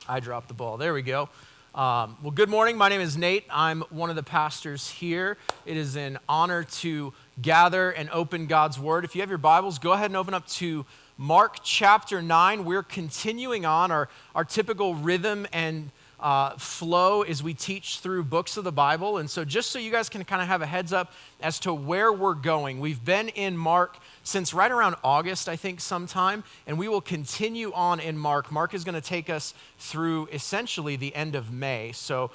I dropped the ball. There we go. Well, good morning. My name is Nate. I'm one of the pastors here. It is an honor to gather and open God's Word. If you have your Bibles, go ahead and open up to Mark chapter 9. We're continuing on our typical rhythm and flow as we teach through books of the Bible. And so just so you guys can kind of have a heads up as to where we're going, we've been in Mark since right around August, I think, sometime, and we will continue on in Mark. Mark is going to take us through essentially the end of May. So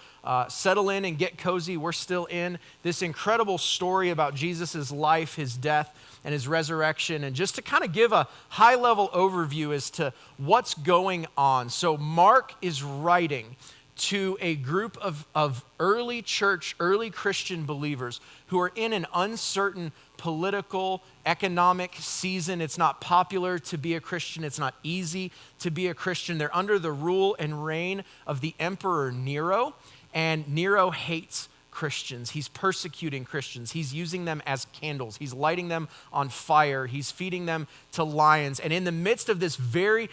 settle in and get cozy. We're still in this incredible story about Jesus' life, his death, and his resurrection, and just to kind of give a high-level overview as to what's going on. So Mark is writing to a group of early church, early Christian believers who are in an uncertain political, economic season. It's not popular to be a Christian. It's not easy to be a Christian. They're under the rule and reign of the Emperor Nero, and Nero hates Christians. He's persecuting Christians. He's using them as candles. He's lighting them on fire. He's feeding them to lions. And in the midst of this very,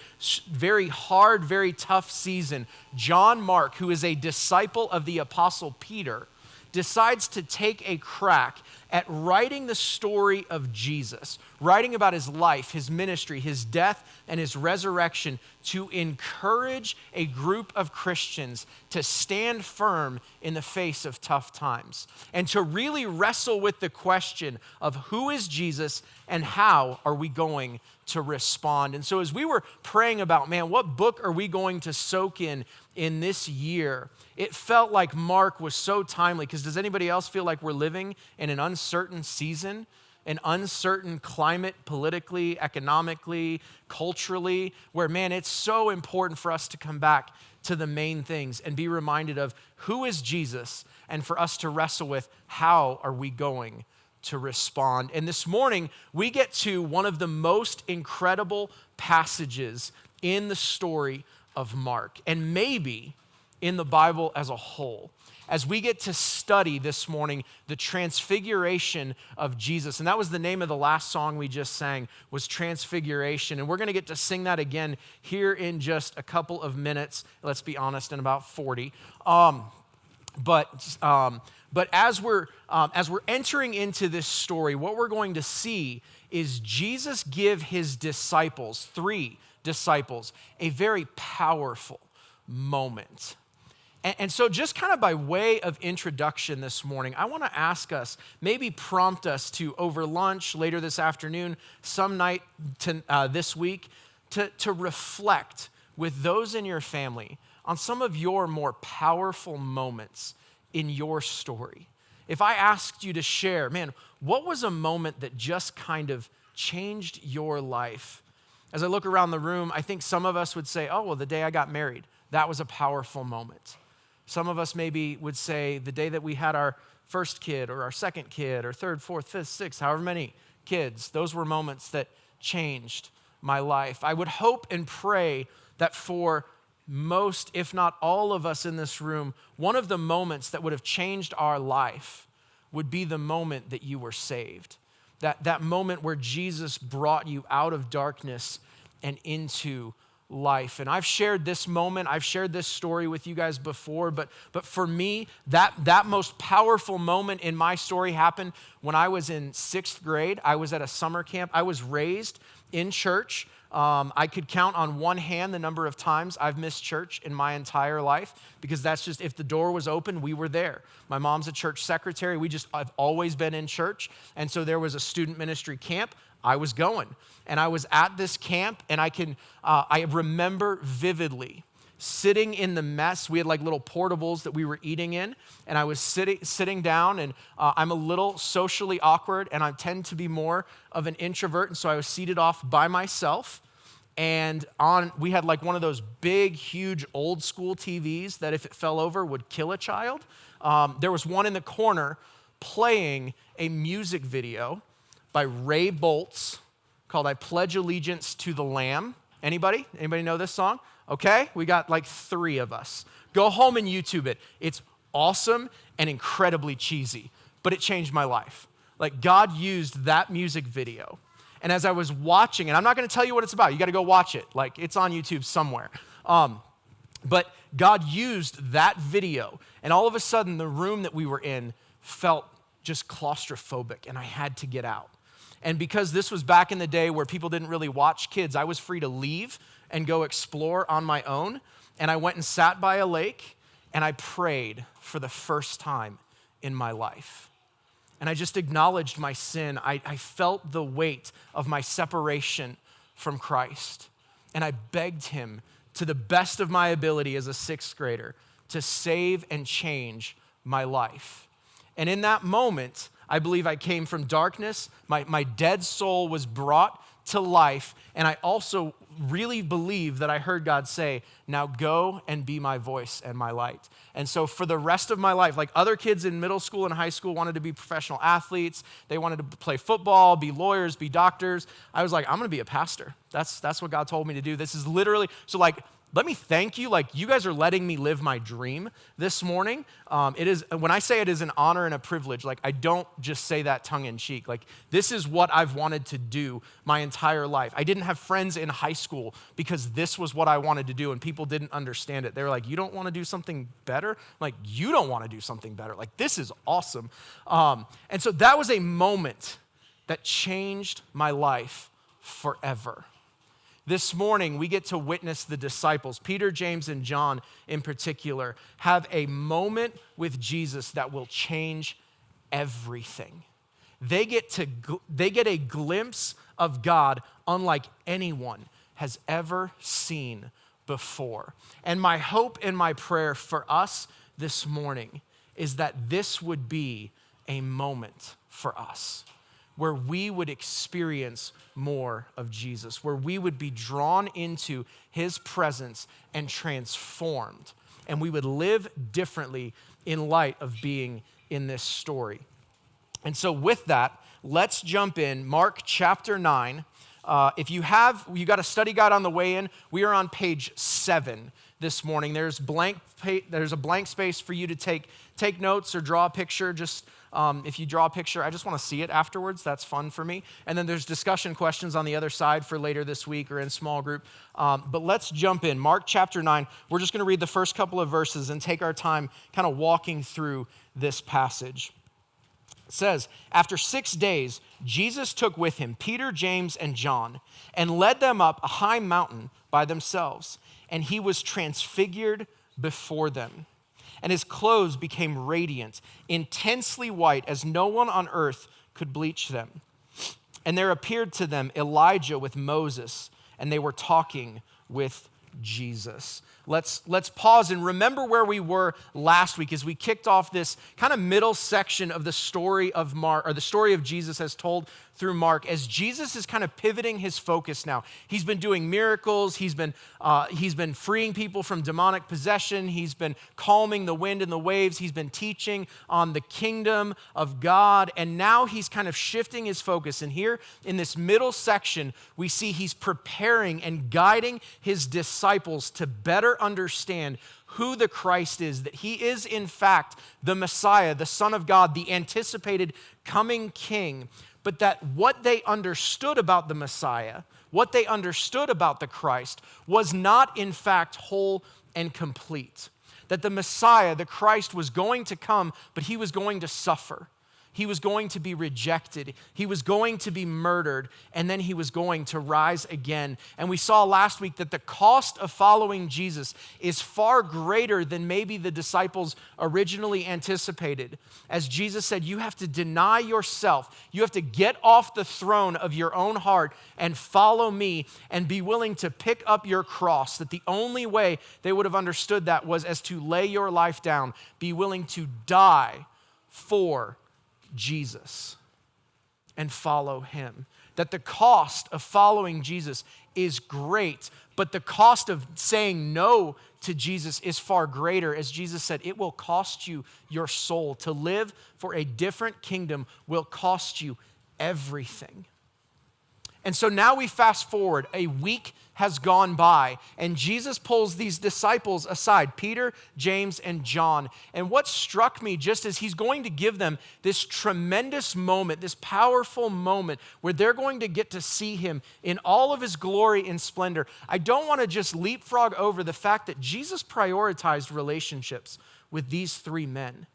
very hard, very tough season, John Mark, who is a disciple of the Apostle Peter, decides to take a crack at writing the story of Jesus, writing about his life, his ministry, his death, and his resurrection to encourage a group of Christians to stand firm in the face of tough times and to really wrestle with the question of who is Jesus and how are we going to respond. And so as we were praying about, man, what book are we going to soak in this year, it felt like Mark was so timely, because does anybody else feel like we're living in an uncertain season, an uncertain climate politically, economically, culturally, where, man, it's so important for us to come back to the main things and be reminded of who is Jesus, and for us to wrestle with how are we going to respond. And this morning, we get to one of the most incredible passages in the story of Mark, and maybe in the Bible as a whole, as we get to study this morning the transfiguration of Jesus. And that was the name of the last song we just sang, was Transfiguration. And we're going to get to sing that again here in just a couple of minutes. Let's be honest, in about 40. But as we're entering into this story, what we're going to see is Jesus give his disciples, 3 disciples, a very powerful moment. And so just kind of by way of introduction this morning, I want to ask us, maybe prompt us to, over lunch, later this afternoon, some night this week, to reflect with those in your family on some of your more powerful moments in your story. If I asked you to share, man, what was a moment that just kind of changed your life? As I look around the room, I think some of us would say, oh, well, the day I got married, that was a powerful moment. Some of us maybe would say the day that we had our first kid or our second kid or third, fourth, fifth, sixth, however many kids, those were moments that changed my life. I would hope and pray that for most, if not all of us in this room, one of the moments that would have changed our life would be the moment that you were saved. That moment where Jesus brought you out of darkness and into life. And I've shared this moment, I've shared this story with you guys before, but for me, that most powerful moment in my story happened when I was in 6th grade. I was at a summer camp. I was raised in church. I could count on one hand the number of times I've missed church in my entire life, because that's just, if the door was open, we were there. My mom's a church secretary. I've always been in church. And so there was a student ministry camp. I was going, and I was at this camp, and I remember vividly sitting in the mess. We had like little portables that we were eating in, and I was sitting down, and I'm a little socially awkward, and I tend to be more of an introvert, and so I was seated off by myself, and we had like one of those big, huge, old school TVs that if it fell over would kill a child. There was one in the corner playing a music video by Ray Boltz called I Pledge Allegiance to the Lamb. Anybody? Anybody know this song? Okay, we got like 3 of us. Go home and YouTube it. It's awesome and incredibly cheesy, but it changed my life. Like, God used that music video. And as I was watching, and I'm not going to tell you what it's about. You got to go watch it. Like, it's on YouTube somewhere. But God used that video, and all of a sudden the room that we were in felt just claustrophobic, and I had to get out. And because this was back in the day where people didn't really watch kids, I was free to leave and go explore on my own. And I went and sat by a lake, and I prayed for the first time in my life. And I just acknowledged my sin. I felt the weight of my separation from Christ. And I begged him, to the best of my ability as a sixth grader, to save and change my life. And in that moment, I believe I came from darkness. My dead soul was brought to life. And I also really believe that I heard God say, now go and be my voice and my light. And so for the rest of my life, like other kids in middle school and high school wanted to be professional athletes. They wanted to play football, be lawyers, be doctors. I was like, I'm going to be a pastor. That's what God told me to do. This is literally, so like, let me thank you. Like, you guys are letting me live my dream this morning. It is, when I say it is an honor and a privilege, like, I don't just say that tongue in cheek. Like, this is what I've wanted to do my entire life. I didn't have friends in high school because this was what I wanted to do, and people didn't understand it. They were like, you don't want to do something better? I'm like, you don't want to do something better. Like, this is awesome. And so that was a moment that changed my life forever. This morning, we get to witness the disciples, Peter, James, and John in particular, have a moment with Jesus that will change everything. They get a glimpse of God unlike anyone has ever seen before. And my hope and my prayer for us this morning is that this would be a moment for us, where we would experience more of Jesus, where we would be drawn into his presence and transformed, and we would live differently in light of being in this story. And so with that, let's jump in. Mark chapter 9. If you got a study guide on the way in, we are on page 7 this morning. There's a blank space for you to take notes or draw a picture. Just if you draw a picture, I just want to see it afterwards. That's fun for me. And then there's discussion questions on the other side for later this week or in small group. But let's jump in. Mark chapter 9. We're just going to read the first couple of verses and take our time kind of walking through this passage. It says, after 6 days, Jesus took with him Peter, James, and John and led them up a high mountain by themselves. And he was transfigured before them. And his clothes became radiant, intensely white, as no one on earth could bleach them. And there appeared to them Elijah with Moses, and they were talking with Jesus. Let's pause and remember where we were last week as we kicked off this kind of middle section of the story of Mark, or the story of Jesus as told through Mark, as Jesus is kind of pivoting his focus now. He's been doing miracles. He's been freeing people from demonic possession. He's been calming the wind and the waves. He's been teaching on the kingdom of God. And now he's kind of shifting his focus. And here in this middle section, we see he's preparing and guiding his disciples to better understand who the Christ is, that he is in fact the Messiah, the Son of God, the anticipated coming King, but that what they understood about the Messiah, what they understood about the Christ, was not in fact whole and complete. That the Messiah, the Christ, was going to come, but he was going to suffer. He was going to be rejected. He was going to be murdered, and then he was going to rise again. And we saw last week that the cost of following Jesus is far greater than maybe the disciples originally anticipated. As Jesus said, you have to deny yourself. You have to get off the throne of your own heart and follow me and be willing to pick up your cross. That the only way they would have understood that was as to lay your life down, be willing to die for Jesus and follow him. That the cost of following Jesus is great, but the cost of saying no to Jesus is far greater. As Jesus said, it will cost you your soul. To live for a different kingdom will cost you everything. And so now we fast forward a week has gone by, and Jesus pulls these disciples aside, Peter, James, and John. And what struck me just as he's going to give them this tremendous moment, this powerful moment where they're going to get to see him in all of his glory and splendor, I don't want to just leapfrog over the fact that Jesus prioritized relationships with these three men.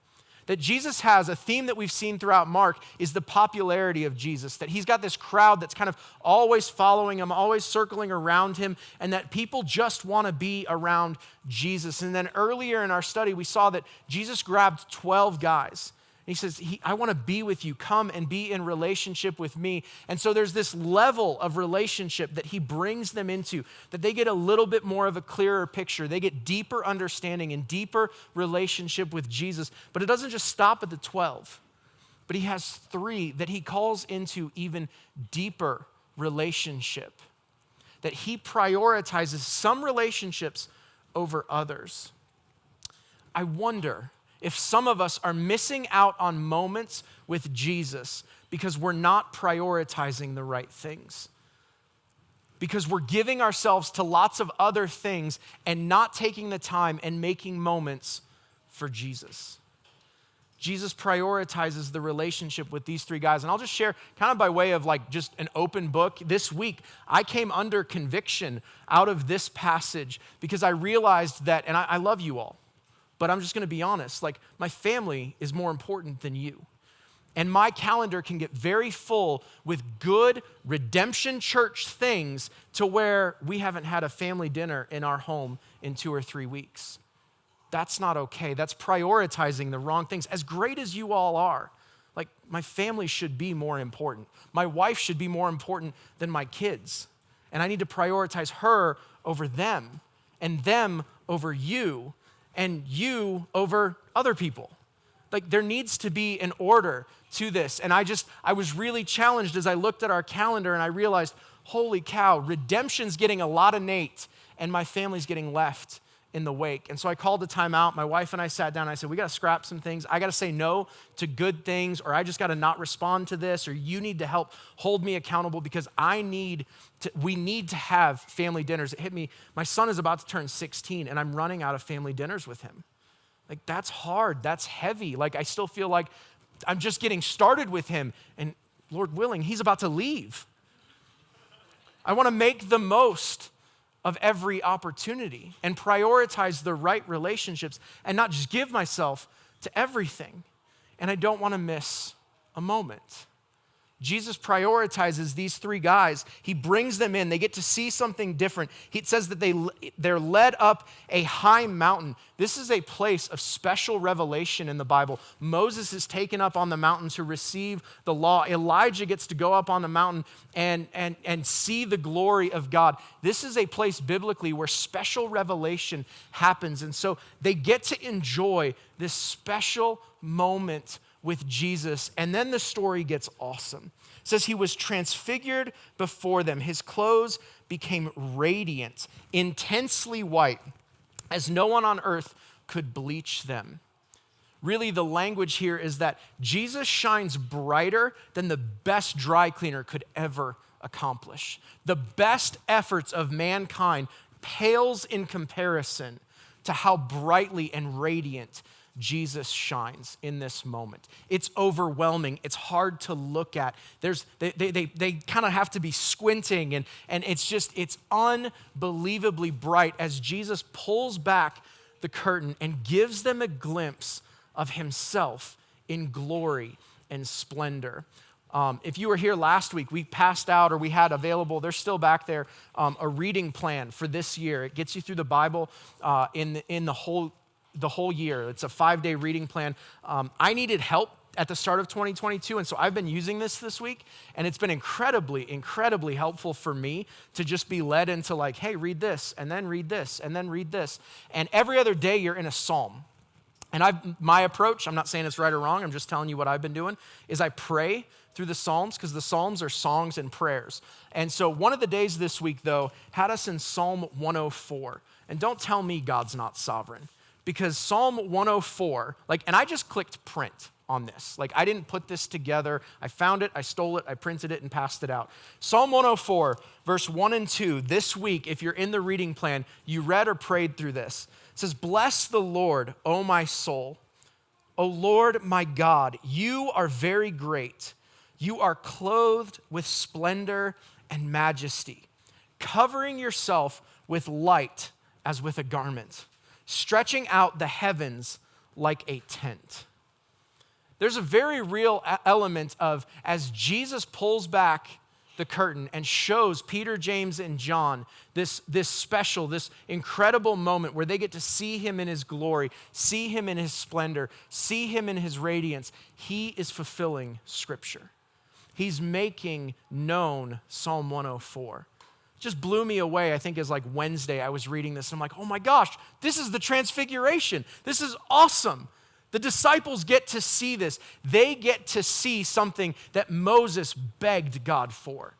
That Jesus has a theme that we've seen throughout Mark is the popularity of Jesus, that he's got this crowd that's kind of always following him, always circling around him, and that people just want to be around Jesus. And then earlier in our study, we saw that Jesus grabbed 12 guys. He says, I want to be with you. Come and be in relationship with me. And so there's this level of relationship that he brings them into, that they get a little bit more of a clearer picture. They get deeper understanding and deeper relationship with Jesus. But it doesn't just stop at the 12, but he has three that he calls into even deeper relationship, that he prioritizes some relationships over others. I wonder if some of us are missing out on moments with Jesus because we're not prioritizing the right things. Because we're giving ourselves to lots of other things and not taking the time and making moments for Jesus. Jesus prioritizes the relationship with these three guys. And I'll just share kind of by way of like just an open book. This week, I came under conviction out of this passage because I realized that, and I love you all, but I'm just going to be honest, like my family is more important than you. And my calendar can get very full with good redemption church things to where we haven't had a family dinner in our home in 2 or 3 weeks. That's not okay. That's prioritizing the wrong things. As great as you all are, like my family should be more important. My wife should be more important than my kids. And I need to prioritize her over them and them over you and you over other people. Like there needs to be an order to this. And I was really challenged as I looked at our calendar and I realized, holy cow, redemption's getting a lot of Nate and my family's getting left in the wake. And so I called a timeout. My wife and I sat down and I said, we got to scrap some things. I got to say no to good things, or I just got to not respond to this, or you need to help hold me accountable because we need to have family dinners. It hit me. My son is about to turn 16 and I'm running out of family dinners with him. Like that's hard. That's heavy. Like I still feel like I'm just getting started with him and Lord willing, he's about to leave. I want to make the most of every opportunity and prioritize the right relationships and not just give myself to everything. And I don't want to miss a moment. Jesus prioritizes these three guys. He brings them in. They get to see something different. It says that they're led up a high mountain. This is a place of special revelation in the Bible. Moses is taken up on the mountain to receive the law. Elijah gets to go up on the mountain and see the glory of God. This is a place biblically where special revelation happens. And so they get to enjoy this special moment with Jesus. And then the story gets awesome. It says he was transfigured before them. His clothes became radiant, intensely white, as no one on earth could bleach them. Really, the language here is that Jesus shines brighter than the best dry cleaner could ever accomplish. The best efforts of mankind pales in comparison to how brightly and radiant Jesus shines in this moment. It's overwhelming. It's hard to look at. They kind of have to be squinting and it's unbelievably bright as Jesus pulls back the curtain and gives them a glimpse of himself in glory and splendor. If you were here last week, we passed out or we had available, they're still back there, a reading plan for this year. It gets you through the Bible in the whole year. It's a 5-day reading plan. I needed help at the start of 2022, and so I've been using this week, and it's been incredibly, incredibly helpful for me to just be led into like, hey, read this, and then read this, and then read this. And every other day you're in a psalm. And my approach, I'm not saying it's right or wrong, I'm just telling you what I've been doing, is I pray through the Psalms because the Psalms are songs and prayers. And so one of the days this week, though, had us in Psalm 104. And don't tell me God's not sovereign, because Psalm 104, and I just clicked print on this. I didn't put this together. I found it, I stole it, I printed it, and passed it out. Psalm 104, verse 1 and 2, this week, if you're in the reading plan, you read or prayed through this. It says, "Bless the Lord, O my soul. O Lord, my God, you are very great. You are clothed with splendor and majesty, covering yourself with light as with a garment, stretching out the heavens like a tent." There's a very real element of, as Jesus pulls back the curtain and shows Peter, James, and John this special, this incredible moment where they get to see him in his glory, see him in his splendor, see him in his radiance, he is fulfilling Scripture. He's making known Psalm 104. Just blew me away, I think, as Wednesday I was reading this. And I'm like, oh my gosh, this is the transfiguration. This is awesome. The disciples get to see this. They get to see something that Moses begged God for.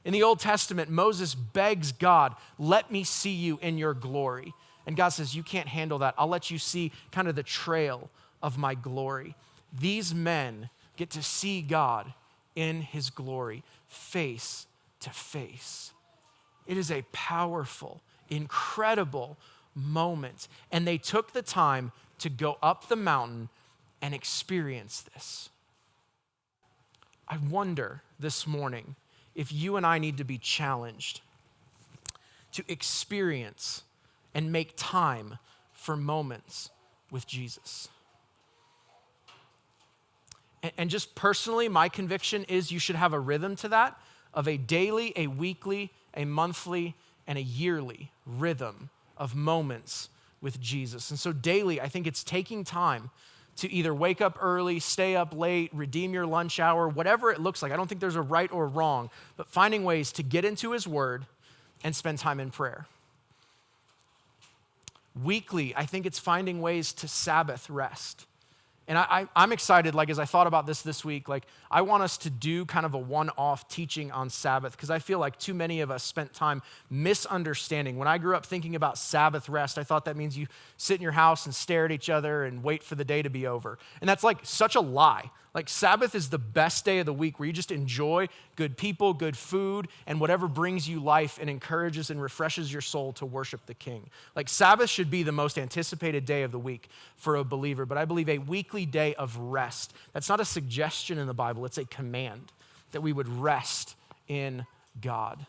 In the Old Testament, Moses begs God, let me see you in your glory. And God says, you can't handle that. I'll let you see kind of the trail of my glory. These men get to see God in his glory, face to face. It is a powerful, incredible moment. And they took the time to go up the mountain and experience this. I wonder this morning if you and I need to be challenged to experience and make time for moments with Jesus. And just personally, my conviction is you should have a rhythm to that of a daily, a weekly, a monthly, and a yearly rhythm of moments with Jesus. And so daily, I think it's taking time to either wake up early, stay up late, redeem your lunch hour, whatever it looks like. I don't think there's a right or wrong, but finding ways to get into his word and spend time in prayer. Weekly, I think it's finding ways to Sabbath rest. And I'm excited, as I thought about this week, I want us to do kind of a one-off teaching on Sabbath because I feel like too many of us spent time misunderstanding. When I grew up thinking about Sabbath rest, I thought that means you sit in your house and stare at each other and wait for the day to be over. And that's such a lie. Sabbath is the best day of the week where you just enjoy good people, good food, and whatever brings you life and encourages and refreshes your soul to worship the King. Sabbath should be the most anticipated day of the week for a believer, but I believe a weekly day of rest. That's not a suggestion in the Bible, it's a command that we would rest in God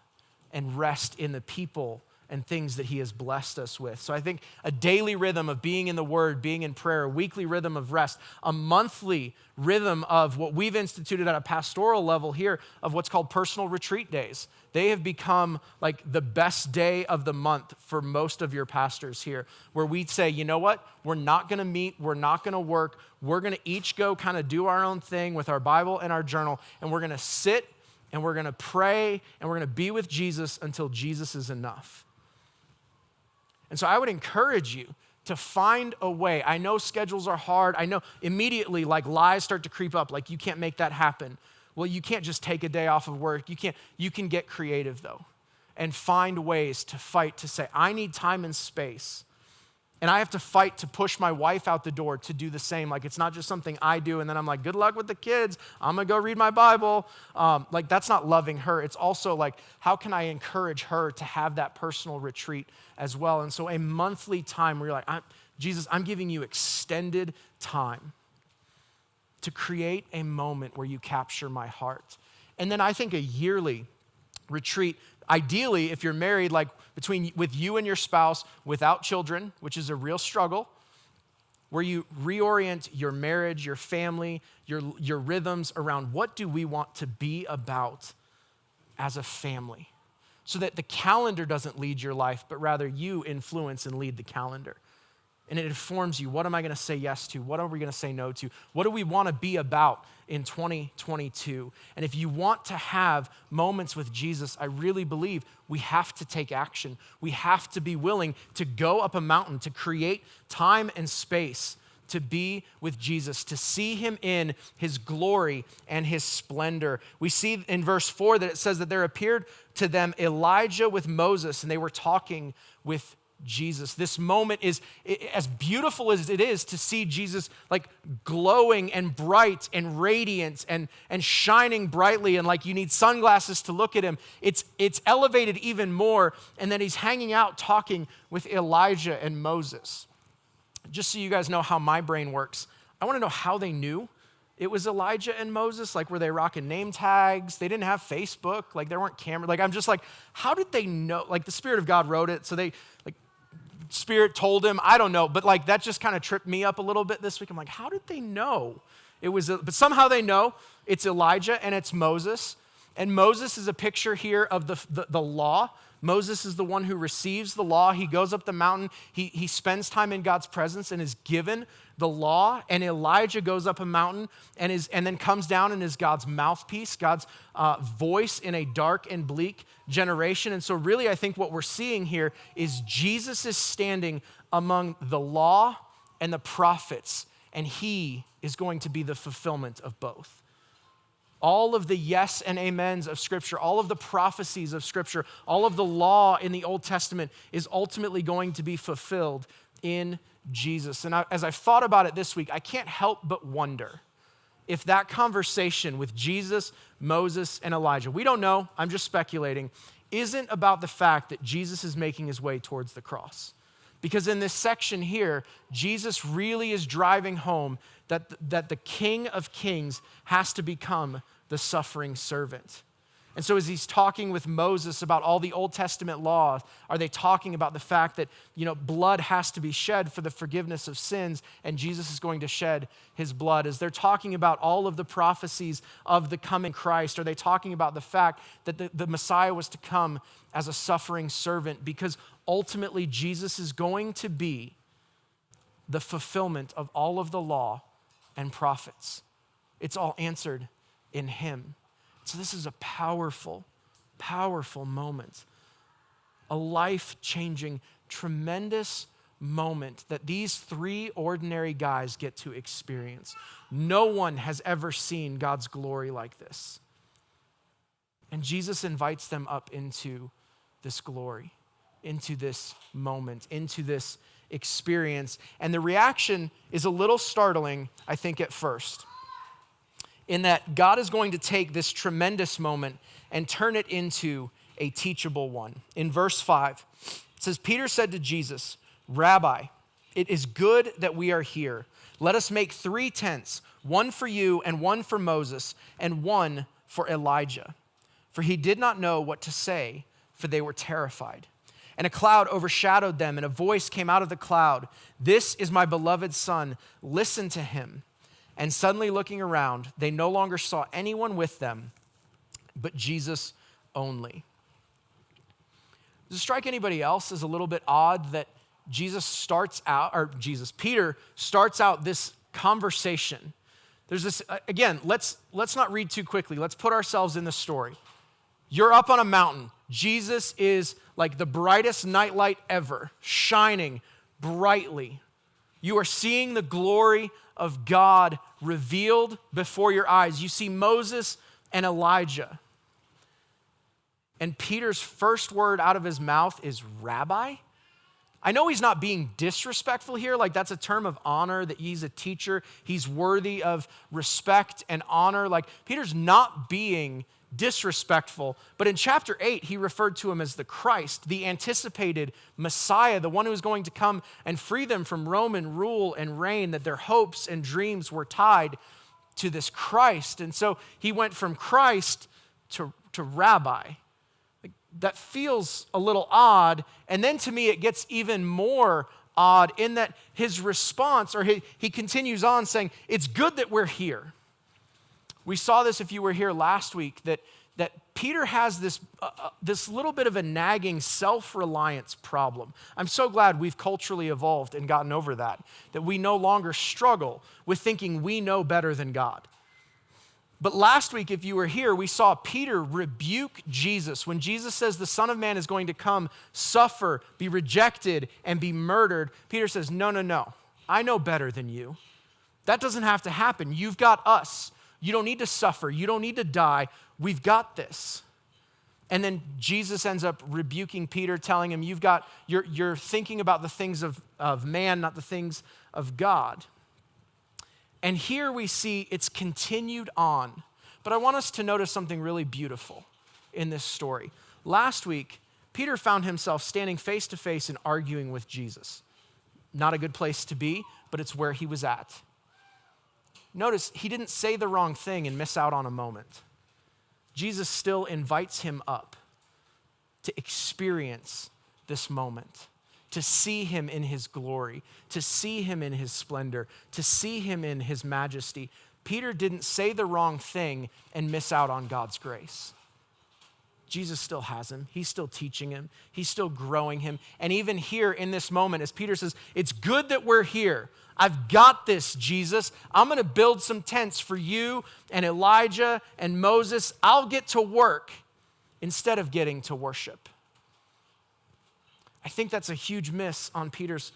and rest in the people and things that he has blessed us with. So I think a daily rhythm of being in the Word, being in prayer, a weekly rhythm of rest, a monthly rhythm of what we've instituted at a pastoral level here of what's called personal retreat days. They have become the best day of the month for most of your pastors here, where we say, you know what? We're not gonna meet, we're not gonna work, we're gonna each go kind of do our own thing with our Bible and our journal, and we're gonna sit and we're gonna pray and we're gonna be with Jesus until Jesus is enough. And so I would encourage you to find a way. I know schedules are hard. I know immediately lies start to creep up, you can't make that happen. Well, you can't just take a day off of work. You can get creative though and find ways to fight to say, I need time and space. And I have to fight to push my wife out the door to do the same. It's not just something I do and then I'm good luck with the kids. I'm gonna go read my Bible. That's not loving her. It's also how can I encourage her to have that personal retreat as well? And so a monthly time where you're Jesus, I'm giving you extended time to create a moment where you capture my heart. And then I think a yearly retreat, ideally, if you're married, with you and your spouse without children, which is a real struggle, where you reorient your marriage, your family, your rhythms around what do we want to be about as a family, so that the calendar doesn't lead your life, but rather you influence and lead the calendar. And it informs you, what am I gonna say yes to? What are we gonna say no to? What do we wanna be about in 2022? And if you want to have moments with Jesus, I really believe we have to take action. We have to be willing to go up a mountain, to create time and space to be with Jesus, to see him in his glory and his splendor. We see in verse 4 that it says that there appeared to them Elijah with Moses, and they were talking with Jesus. This moment is as beautiful as it is to see Jesus like glowing and bright and radiant and shining brightly, and like you need sunglasses to look at him. It's elevated even more, and then he's hanging out talking with Elijah and Moses. Just so you guys know how my brain works, I want to know how they knew it was Elijah and Moses. Like, were they rocking name tags? They didn't have Facebook. Like, there weren't cameras. Like, I'm just like, how did they know? Like, the Spirit of God wrote it, so they, like, Spirit told him. I don't know, but like, that just kind of tripped me up a little bit this week. I'm like, how did they know? But somehow they know it's Elijah and it's Moses. And Moses is a picture here of the law. Moses is the one who receives the law. He goes up the mountain. He spends time in God's presence and is given the law. And Elijah goes up a mountain and then comes down and is God's mouthpiece, God's voice in a dark and bleak generation. And so really, I think what we're seeing here is Jesus is standing among the law and the prophets, and he is going to be the fulfillment of both. All of the yes and amens of Scripture, all of the prophecies of Scripture, all of the law in the Old Testament is ultimately going to be fulfilled in Jesus. And as I've thought about it this week, I can't help but wonder if that conversation with Jesus, Moses, and Elijah, we don't know, I'm just speculating, isn't about the fact that Jesus is making his way towards the cross. Because in this section here, Jesus really is driving home that the King of Kings has to become the suffering servant. And so as he's talking with Moses about all the Old Testament laws, are they talking about the fact that, blood has to be shed for the forgiveness of sins, and Jesus is going to shed his blood? As they're talking about all of the prophecies of the coming Christ, are they talking about the fact that the Messiah was to come as a suffering servant? Because ultimately, Jesus is going to be the fulfillment of all of the law and prophets. It's all answered in him. So this is a powerful, powerful moment. A life-changing, tremendous moment that these three ordinary guys get to experience. No one has ever seen God's glory like this. And Jesus invites them up into this glory, into this moment, into this experience. And the reaction is a little startling, I think, at first, in that God is going to take this tremendous moment and turn it into a teachable one. In verse 5, it says, Peter said to Jesus, Rabbi, it is good that we are here. Let us make 3 tents, one for you and one for Moses and one for Elijah. For he did not know what to say, for they were terrified. And a cloud overshadowed them, and a voice came out of the cloud, This is my beloved Son, listen to him. And suddenly looking around, they no longer saw anyone with them, but Jesus only. Does it strike anybody else as a little bit odd that Peter starts out this conversation? There's this, again, let's not read too quickly. Let's put ourselves in the story. You're up on a mountain. Jesus is like the brightest nightlight ever, shining brightly. You are seeing the glory of God revealed before your eyes. You see Moses and Elijah. And Peter's first word out of his mouth is Rabbi. I know he's not being disrespectful here, like that's a term of honor, that he's a teacher, he's worthy of respect and honor. Like Peter's not being disrespectful, but in chapter 8, he referred to him as the Christ, the anticipated Messiah, the one who was going to come and free them from Roman rule and reign, that their hopes and dreams were tied to this Christ. And so he went from Christ to Rabbi. Like, that feels a little odd. And then to me, it gets even more odd in that his response, or he continues on saying, it's good that we're here. We saw this if you were here last week, that Peter has this little bit of a nagging self-reliance problem. I'm so glad we've culturally evolved and gotten over that we no longer struggle with thinking we know better than God. But last week, if you were here, we saw Peter rebuke Jesus. When Jesus says the Son of Man is going to come, suffer, be rejected, and be murdered, Peter says, no, I know better than you. That doesn't have to happen. You've got us. You don't need to suffer. You don't need to die. We've got this. And then Jesus ends up rebuking Peter, telling him, you're thinking about the things of man, not the things of God. And here we see it's continued on. But I want us to notice something really beautiful in this story. Last week, Peter found himself standing face to face and arguing with Jesus. Not a good place to be, but it's where he was at. Notice, he didn't say the wrong thing and miss out on a moment. Jesus still invites him up to experience this moment, to see him in his glory, to see him in his splendor, to see him in his majesty. Peter didn't say the wrong thing and miss out on God's grace. Jesus still has him. He's still teaching him. He's still growing him. And even here in this moment, as Peter says, it's good that we're here. I've got this, Jesus. I'm going to build some tents for you and Elijah and Moses. I'll get to work instead of getting to worship. I think that's a huge miss on Peter's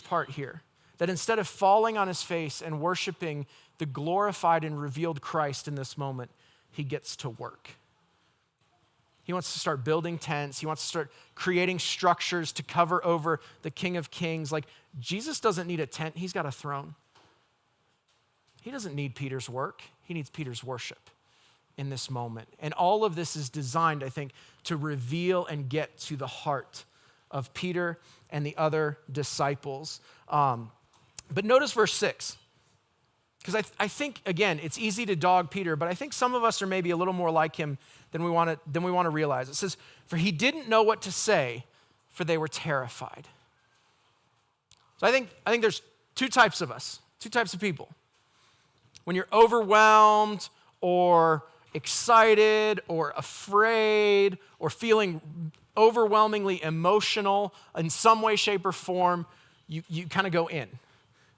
part here. That instead of falling on his face and worshiping the glorified and revealed Christ in this moment, he gets to work. He wants to start building tents. He wants to start creating structures to cover over the King of Kings. Like, Jesus doesn't need a tent. He's got a throne. He doesn't need Peter's work. He needs Peter's worship in this moment. And all of this is designed, I think, to reveal and get to the heart of Peter and the other disciples. But notice verse 6. Because I think, again, it's easy to dog Peter, but I think some of us are maybe a little more like him than we want to realize. It says, for he didn't know what to say, for they were terrified. So I think there's two types of us, two types of people. When you're overwhelmed or excited or afraid or feeling overwhelmingly emotional in some way, shape, or form, you kind of go in.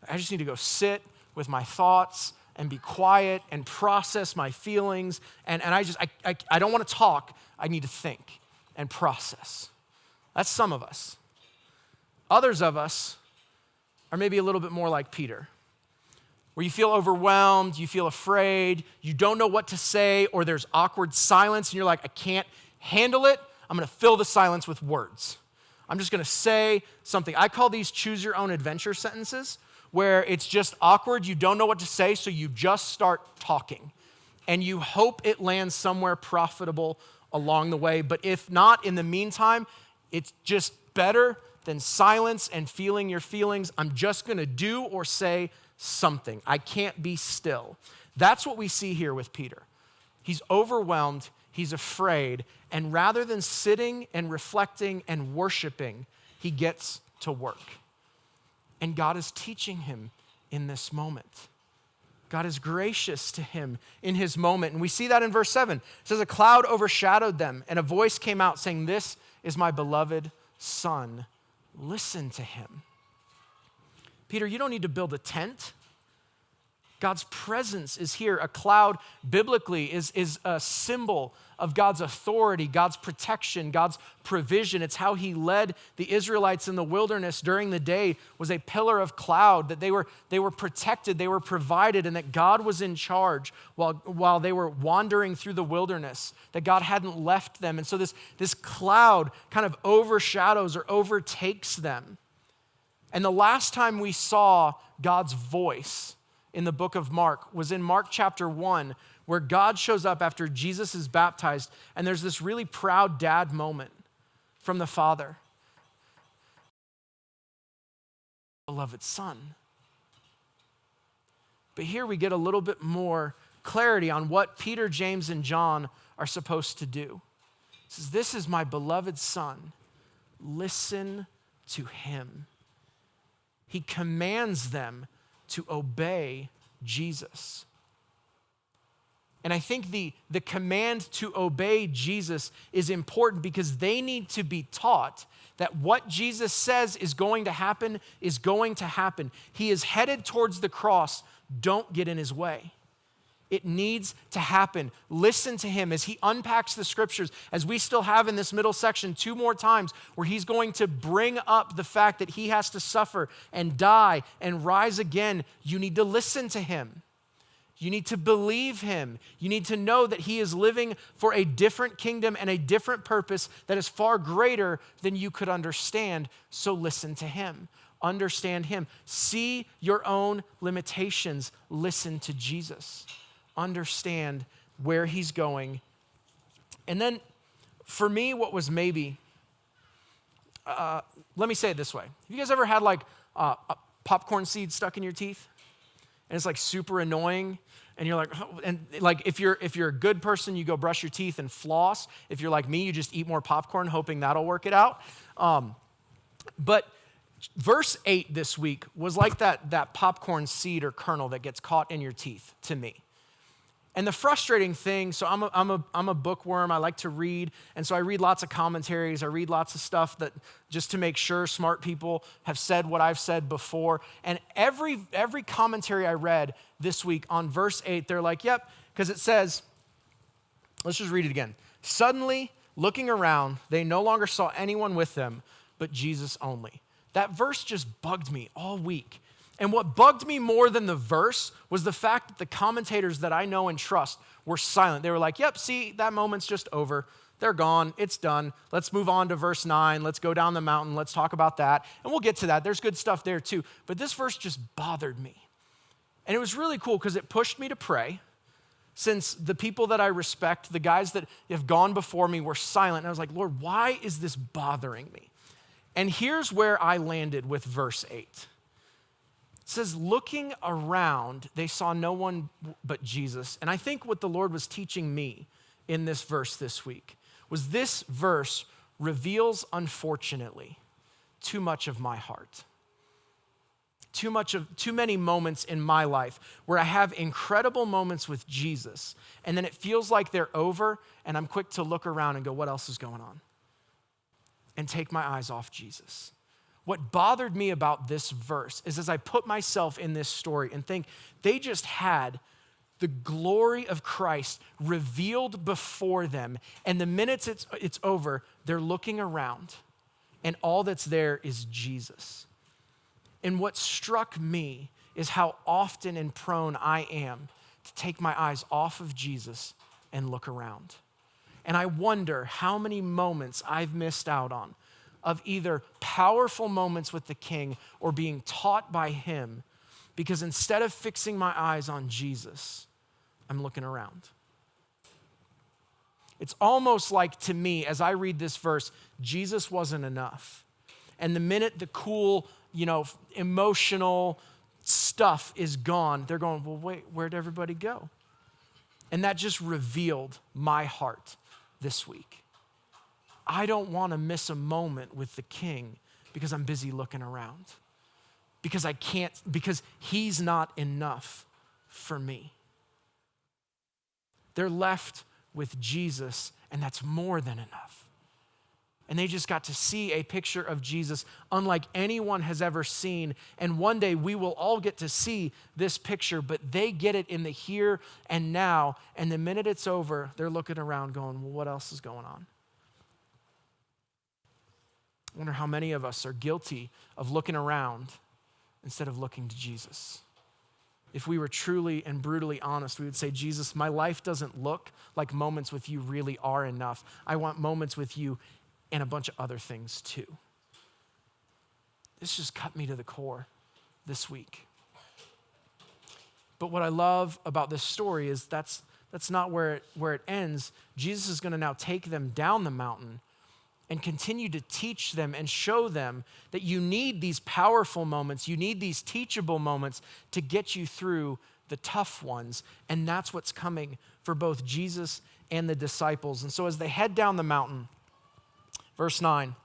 I just need to go sit with my thoughts and be quiet and process my feelings. And I don't want to talk. I need to think and process. That's some of us. Others of us are maybe a little bit more like Peter, where you feel overwhelmed, you feel afraid, you don't know what to say, or there's awkward silence, and you're like, I can't handle it. I'm going to fill the silence with words. I'm just going to say something. I call these choose your own adventure sentences, where it's just awkward, you don't know what to say, so you just start talking. And you hope it lands somewhere profitable along the way. But if not, in the meantime, it's just better than silence and feeling your feelings. I'm just gonna do or say something. I can't be still. That's what we see here with Peter. He's overwhelmed, he's afraid, and rather than sitting and reflecting and worshiping, he gets to work. And God is teaching him in this moment. God is gracious to him in his moment. And we see that in verse 7. It says, a cloud overshadowed them, and a voice came out saying, this is my beloved son. Listen to him. Peter, you don't need to build a tent. God's presence is here. A cloud, biblically, is a symbol of God's authority, God's protection, God's provision. It's how he led the Israelites in the wilderness during the day, was a pillar of cloud, that they were protected, they were provided, and that God was in charge while they were wandering through the wilderness, that God hadn't left them. And so this cloud kind of overshadows or overtakes them. And the last time we saw God's voice in the book of Mark was in Mark chapter 1, where God shows up after Jesus is baptized, and there's this really proud dad moment from the Father. Beloved son. But here we get a little bit more clarity on what Peter, James, and John are supposed to do. It says, this is my beloved son. Listen to him. He commands them to obey Jesus. And I think the command to obey Jesus is important because they need to be taught that what Jesus says is going to happen is going to happen. He is headed towards the cross. Don't get in his way. It needs to happen. Listen to him as he unpacks the scriptures, as we still have in this middle section 2 more times, where he's going to bring up the fact that he has to suffer and die and rise again. You need to listen to him. You need to believe him. You need to know that he is living for a different kingdom and a different purpose that is far greater than you could understand. So listen to him. Understand him. See your own limitations. Listen to Jesus. Understand where he's going. And then for me, what was maybe, let me say it this way. Have you guys ever had like a popcorn seed stuck in your teeth? And it's like super annoying. And you're like, oh, and like if you're a good person, you go brush your teeth and floss. If you're like me, you just eat more popcorn, hoping that'll work it out. But verse 8 this week was like that popcorn seed or kernel that gets caught in your teeth to me. And the frustrating thing, so I'm a bookworm. I like to read, and so I read lots of commentaries. I read lots of stuff that just to make sure smart people have said what I've said before. And every commentary I read this week on verse 8, they're like, yep, because it says, let's just read it again. Suddenly, looking around, they no longer saw anyone with them, but Jesus only. That verse just bugged me all week. And what bugged me more than the verse was the fact that the commentators that I know and trust were silent. They were like, yep, see, that moment's just over. They're gone. It's done. Let's move on to verse 9. Let's go down the mountain. Let's talk about that. And we'll get to that. There's good stuff there too. But this verse just bothered me. And it was really cool because it pushed me to pray. Since the people that I respect, the guys that have gone before me were silent. And I was like, Lord, why is this bothering me? And here's where I landed with verse 8. It says, looking around, they saw no one but Jesus. And I think what the Lord was teaching me in this verse this week was this verse reveals, unfortunately, too much of my heart. Too many moments in my life where I have incredible moments with Jesus, and then it feels like they're over, and I'm quick to look around and go, what else is going on? And take my eyes off Jesus. What bothered me about this verse is as I put myself in this story and think they just had the glory of Christ revealed before them, and the minute it's over, they're looking around, and all that's there is Jesus. And what struck me is how often and prone I am to take my eyes off of Jesus and look around. And I wonder how many moments I've missed out on of either powerful moments with the King or being taught by him, because instead of fixing my eyes on Jesus, I'm looking around. It's almost like, to me, as I read this verse, Jesus wasn't enough. And the minute the cool, emotional stuff is gone, they're going, well, wait, where'd everybody go? And that just revealed my heart this week. I don't want to miss a moment with the King because I'm busy looking around. Because he's not enough for me. They're left with Jesus, and that's more than enough. And they just got to see a picture of Jesus unlike anyone has ever seen. And one day we will all get to see this picture, but they get it in the here and now. And the minute it's over, they're looking around going, well, what else is going on? I wonder how many of us are guilty of looking around instead of looking to Jesus. If we were truly and brutally honest, we would say, Jesus, my life doesn't look like moments with you really are enough. I want moments with you and a bunch of other things too. This just cut me to the core this week. But what I love about this story is that's not where it ends. Jesus is going to now take them down the mountain and continue to teach them and show them that you need these powerful moments, you need these teachable moments to get you through the tough ones. And that's what's coming for both Jesus and the disciples. And so as they head down the mountain, verse 9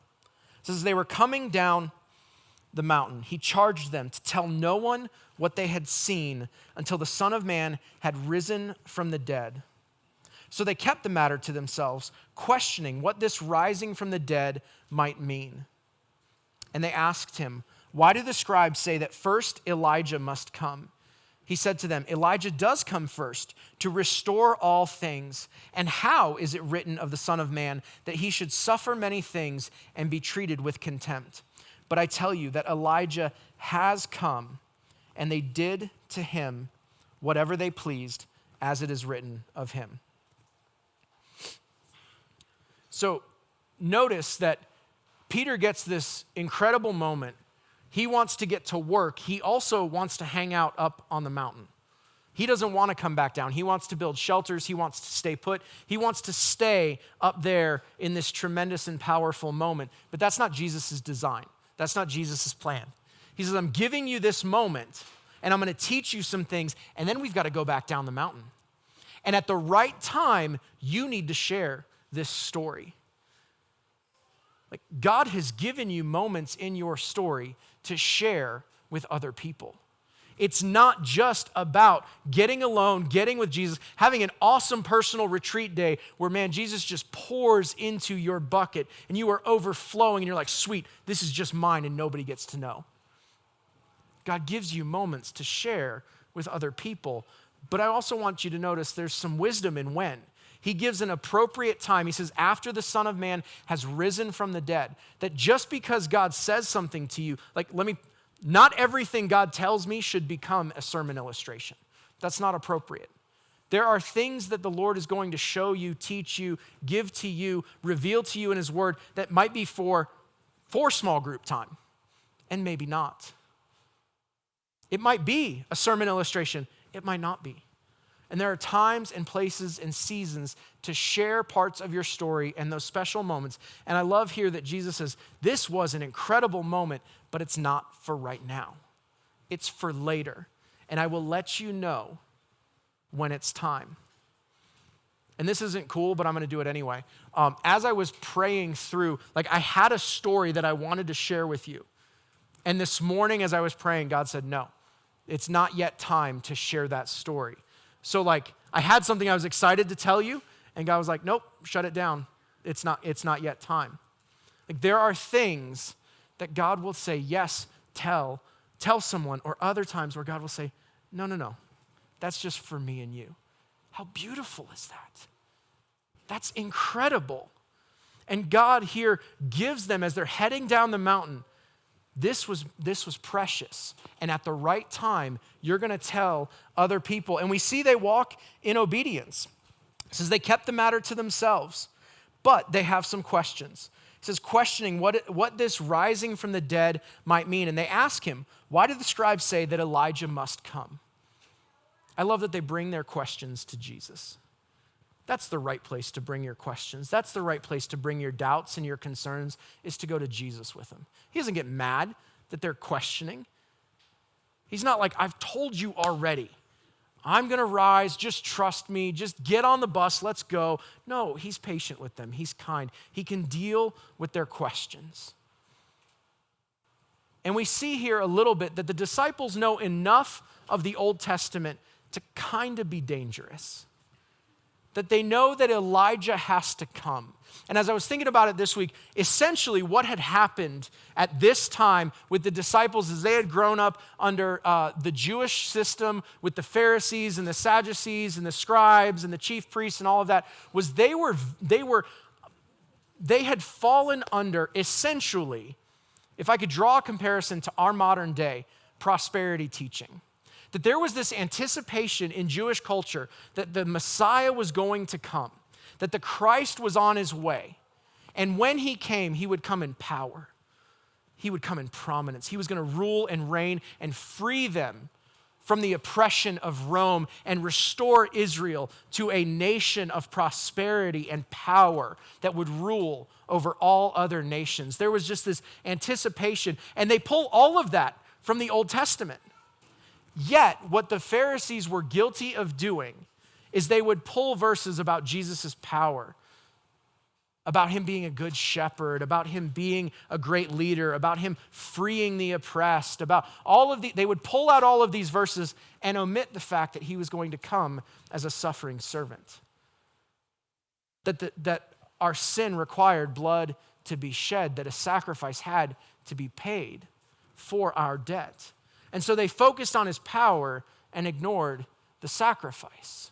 says, they were coming down the mountain. He charged them to tell no one what they had seen until the Son of Man had risen from the dead. So they kept the matter to themselves, questioning what this rising from the dead might mean. And they asked him, why do the scribes say that first Elijah must come? He said to them, Elijah does come first to restore all things. And how is it written of the Son of Man that he should suffer many things and be treated with contempt? But I tell you that Elijah has come, and they did to him whatever they pleased, as it is written of him. So notice that Peter gets this incredible moment. He wants to get to work. He also wants to hang out up on the mountain. He doesn't want to come back down. He wants to build shelters. He wants to stay put. He wants to stay up there in this tremendous and powerful moment. But that's not Jesus' design. That's not Jesus' plan. He says, I'm giving you this moment, and I'm going to teach you some things, and then we've got to go back down the mountain. And at the right time, you need to share this story. Like, God has given you moments in your story to share with other people. It's not just about getting alone, getting with Jesus, having an awesome personal retreat day where, man, Jesus just pours into your bucket and you are overflowing and you're like, sweet, this is just mine and nobody gets to know. God gives you moments to share with other people, but I also want you to notice there's some wisdom in when. He gives an appropriate time. He says, after the Son of Man has risen from the dead, that just because God says something to you, like, not everything God tells me should become a sermon illustration. That's not appropriate. There are things that the Lord is going to show you, teach you, give to you, reveal to you in his word that might be for small group time, and maybe not. It might be a sermon illustration. It might not be. And there are times and places and seasons to share parts of your story and those special moments. And I love here that Jesus says, this was an incredible moment, but it's not for right now. It's for later. And I will let you know when it's time. And this isn't cool, but I'm going to do it anyway. As I was praying through, I had a story that I wanted to share with you. And this morning as I was praying, God said, no, it's not yet time to share that story. So I had something I was excited to tell you, and God was like, nope, shut it down. It's not yet time. There are things that God will say, yes, tell someone, or other times where God will say, no, that's just for me and you. How beautiful is that? That's incredible. And God here gives them, as they're heading down the mountain, this was precious. And at the right time, you're going to tell other people. And we see they walk in obedience. It says they kept the matter to themselves, but they have some questions. It says questioning what this rising from the dead might mean. And they ask him, why did the scribes say that Elijah must come? I love that they bring their questions to Jesus. That's the right place to bring your questions. That's the right place to bring your doubts and your concerns, is to go to Jesus with them. He doesn't get mad that they're questioning. He's not like, I've told you already. I'm going to rise. Just trust me. Just get on the bus. Let's go. No, he's patient with them. He's kind. He can deal with their questions. And we see here a little bit that the disciples know enough of the Old Testament to kind of be dangerous. That they know that Elijah has to come. And as I was thinking about it this week, essentially what had happened at this time with the disciples is they had grown up under the Jewish system with the Pharisees and the Sadducees and the scribes and the chief priests and all of that, was they had fallen under, essentially, if I could draw a comparison to our modern day, prosperity teaching. That there was this anticipation in Jewish culture that the Messiah was going to come, that the Christ was on his way. And when he came, he would come in power. He would come in prominence. He was going to rule and reign and free them from the oppression of Rome and restore Israel to a nation of prosperity and power that would rule over all other nations. There was just this anticipation, and they pull all of that from the Old Testament. Yet, what the Pharisees were guilty of doing is they would pull verses about Jesus' power, about him being a good shepherd, about him being a great leader, about him freeing the oppressed, about all of they would pull out all of these verses and omit the fact that he was going to come as a suffering servant. That our sin required blood to be shed, that a sacrifice had to be paid for our debt. And so they focused on his power and ignored the sacrifice.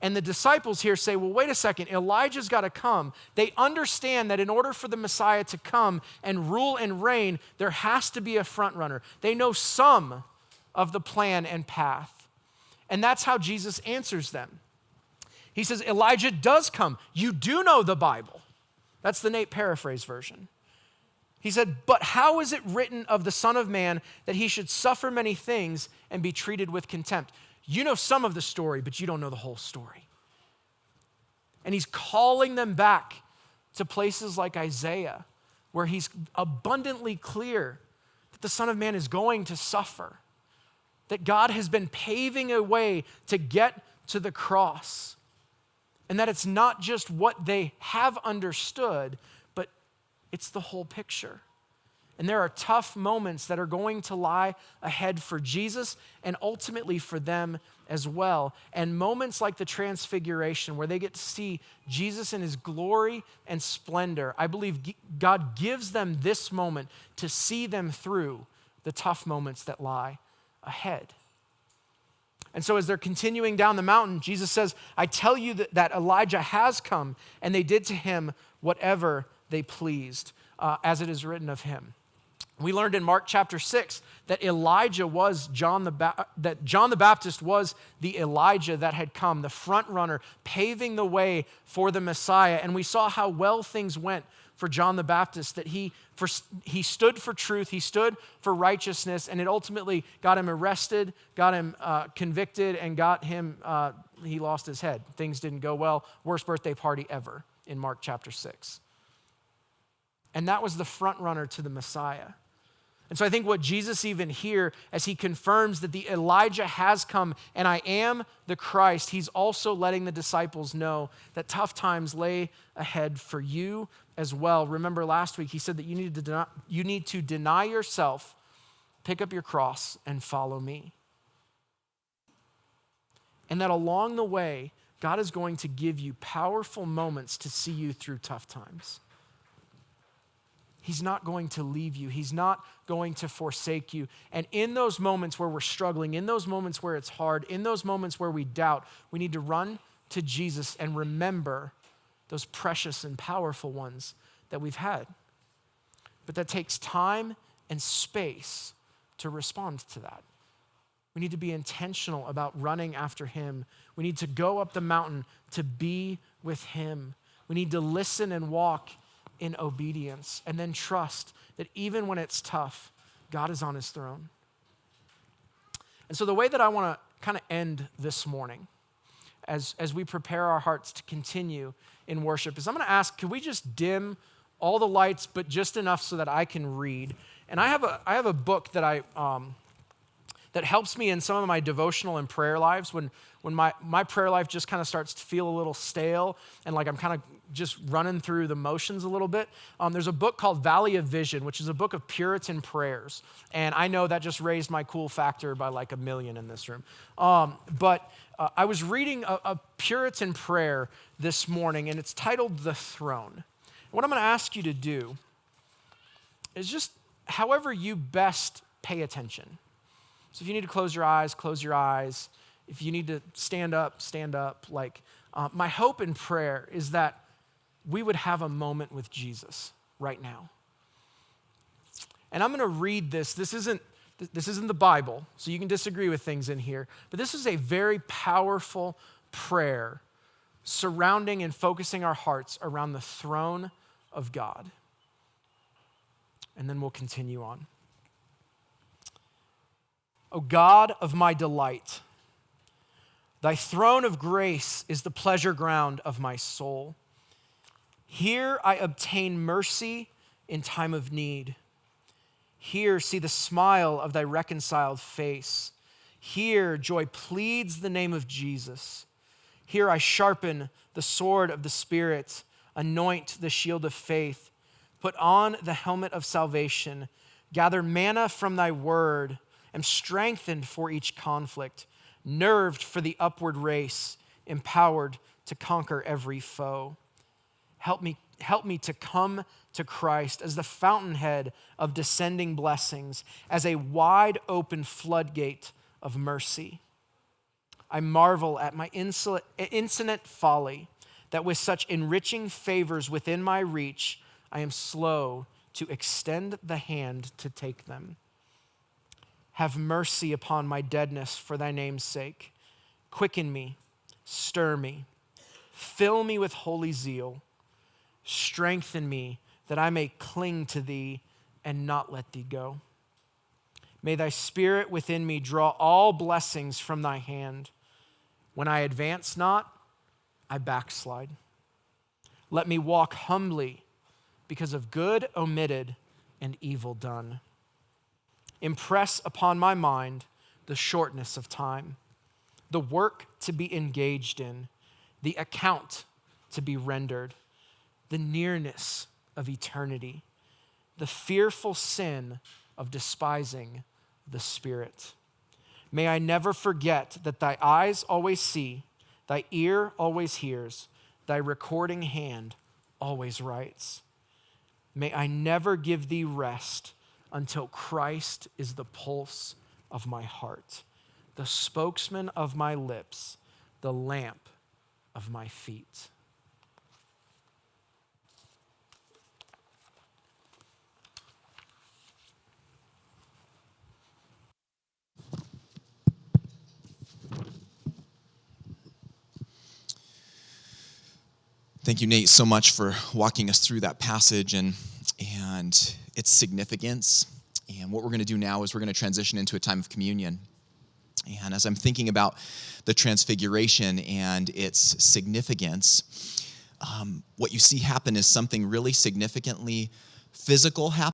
And the disciples here say, well, wait a second, Elijah's got to come. They understand that in order for the Messiah to come and rule and reign, there has to be a front runner. They know some of the plan and path. And that's how Jesus answers them. He says, Elijah does come. You do know the Bible. That's the Nate paraphrase version. He said, but how is it written of the Son of Man that he should suffer many things and be treated with contempt? You know some of the story, but you don't know the whole story. And he's calling them back to places like Isaiah, where he's abundantly clear that the Son of Man is going to suffer, that God has been paving a way to get to the cross, and that it's not just what they have understood, but it's the whole picture. And there are tough moments that are going to lie ahead for Jesus and ultimately for them as well. And moments like the Transfiguration, where they get to see Jesus in his glory and splendor. I believe God gives them this moment to see them through the tough moments that lie ahead. And so as they're continuing down the mountain, Jesus says, I tell you that Elijah has come, and they did to him whatever they pleased, as it is written of him. We learned in Mark chapter 6 that John the Baptist was the Elijah that had come, the front runner, paving the way for the Messiah. And we saw how well things went for John the Baptist, that he stood for truth, he stood for righteousness, and it ultimately got him arrested, got him convicted, and he lost his head. Things didn't go well. Worst birthday party ever in Mark chapter 6. And that was the front runner to the Messiah. And so I think what Jesus even here, as he confirms that the Elijah has come and I am the Christ, he's also letting the disciples know that tough times lay ahead for you as well. Remember last week, he said that you need to deny yourself, pick up your cross, and follow me. And that along the way, God is going to give you powerful moments to see you through tough times. He's not going to leave you. He's not going to forsake you. And in those moments where we're struggling, in those moments where it's hard, in those moments where we doubt, we need to run to Jesus and remember those precious and powerful ones that we've had. But that takes time and space to respond to that. We need to be intentional about running after him. We need to go up the mountain to be with him. We need to listen and walk in obedience, and then trust that even when it's tough, God is on his throne. And so the way that I want to kind of end this morning, as we prepare our hearts to continue in worship, is I'm going to ask, can we just dim all the lights, but just enough so that I can read? And I have a book that that helps me in some of my devotional and prayer lives when my prayer life just kind of starts to feel a little stale and like I'm kind of just running through the motions a little bit. There's a book called Valley of Vision, which is a book of Puritan prayers. And I know that just raised my cool factor by like 1 million in this room. But I was reading a Puritan prayer this morning, and it's titled The Throne. What I'm going to ask you to do is just however you best pay attention. So if you need to close your eyes, close your eyes. If you need to stand up, stand up. My hope and prayer is that we would have a moment with Jesus right now. And I'm going to read this. This isn't the Bible, so you can disagree with things in here. But this is a very powerful prayer surrounding and focusing our hearts around the throne of God. And then we'll continue on. O God of my delight, thy throne of grace is the pleasure ground of my soul. Here I obtain mercy in time of need. Here see the smile of thy reconciled face. Here joy pleads the name of Jesus. Here I sharpen the sword of the Spirit, anoint the shield of faith, put on the helmet of salvation, gather manna from thy word, am strengthened for each conflict, nerved for the upward race, empowered to conquer every foe. Help me to come to Christ as the fountainhead of descending blessings, as a wide open floodgate of mercy. I marvel at my infinite folly, that with such enriching favors within my reach, I am slow to extend the hand to take them. Have mercy upon my deadness for thy name's sake. Quicken me, stir me, fill me with holy zeal. Strengthen me that I may cling to thee and not let thee go. May thy spirit within me draw all blessings from thy hand. When I advance not, I backslide. Let me walk humbly because of good omitted and evil done. Impress upon my mind the shortness of time, the work to be engaged in, the account to be rendered, the nearness of eternity, the fearful sin of despising the Spirit. May I never forget that thy eyes always see, thy ear always hears, thy recording hand always writes. May I never give thee rest until Christ is the pulse of my heart, the spokesman of my lips, the lamp of my feet. Thank you, Nate, so much for walking us through that passage and its significance. And what we're going to do now is we're going to transition into a time of communion. And as I'm thinking about the transfiguration and its significance, what you see happen is something really significantly physical happen.